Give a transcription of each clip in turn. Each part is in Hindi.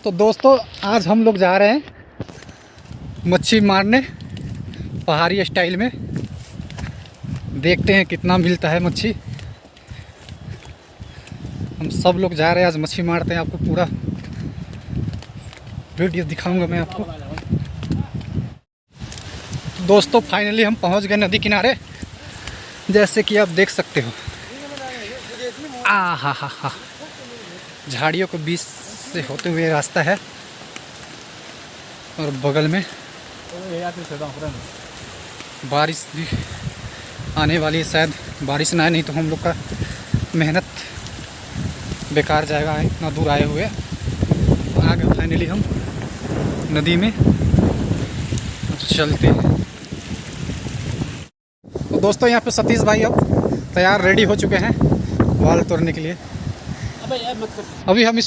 तो दोस्तों आज हम लोग जा रहे हैं मच्छी मारने पहाड़ी स्टाइल में। देखते हैं कितना मिलता है मच्छी। हम सब लोग जा रहे हैं आज मच्छी मारते हैं। आपको पूरा वीडियो दिखाऊंगा मैं आपको। तो दोस्तों फाइनली हम पहुंच गए नदी किनारे, जैसे कि आप देख सकते हो। हा झाड़ियों के बीच से होते हुए रास्ता है और बगल में बारिश भी आने वाली है। शायद बारिश ना आए, नहीं तो हम लोग का मेहनत बेकार जाएगा। इतना दूर आए हुए आ गए फाइनली हम नदी में। तो चलते हैं। तो दोस्तों यहाँ पे सतीश भाई अब तैयार रेडी हो चुके हैं वाल तोड़ने के लिए। अभी हम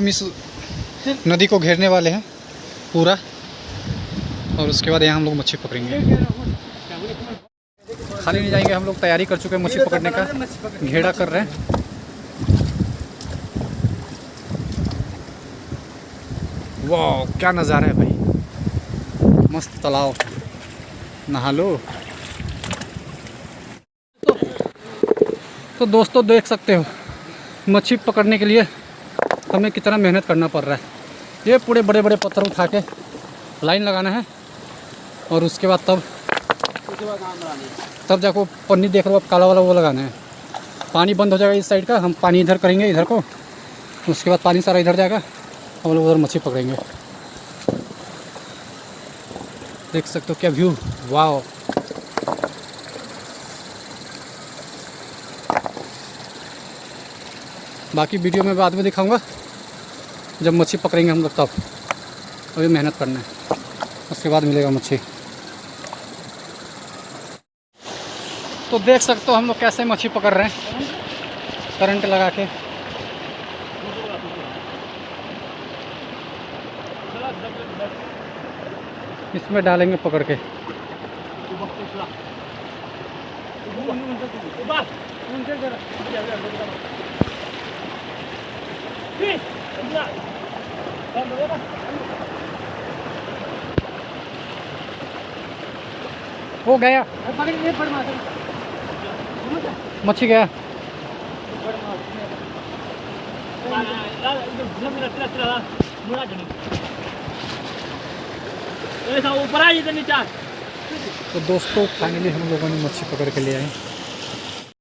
इस नदी को घेरने वाले हैं पूरा, और उसके बाद यहाँ हम लोग मच्छी पकड़ेंगे। खाली नहीं जाएंगे हम लोग, तैयारी कर चुके हैं मच्छी पकड़ने का। घेरा कर रहे हैं। वाह क्या नज़ारा है भाई, मस्त तालाब, नहा लो। तो दोस्तों देख सकते हो मच्छी पकड़ने के लिए हमें कितना मेहनत करना पड़ रहा है। ये पूरे बड़े बड़े पत्थर उठा के लाइन लगाना है, और उसके बाद तब जाको पन्नी देख लो आप, काला वाला वो लगाना है। पानी बंद हो जाएगा इस साइड का, हम पानी इधर करेंगे इधर को, उसके बाद पानी सारा इधर जाएगा, हम लोग उधर मच्छी पकड़ेंगे। देख सकते हो क्या व्यू, वाह। बाकी वीडियो में बाद में दिखाऊंगा जब मच्छी पकड़ेंगे हम लोग, तब अभी मेहनत करना है, उसके बाद मिलेगा मच्छी। तो देख सकते हो हम लोग कैसे मच्छी पकड़ रहे हैं करंट लगा के। इसमें डालेंगे पकड़ के। वो गया मच्छी गया। तो दोस्तों फाइनली हम लोगों ने मच्छी पकड़ के ले आए।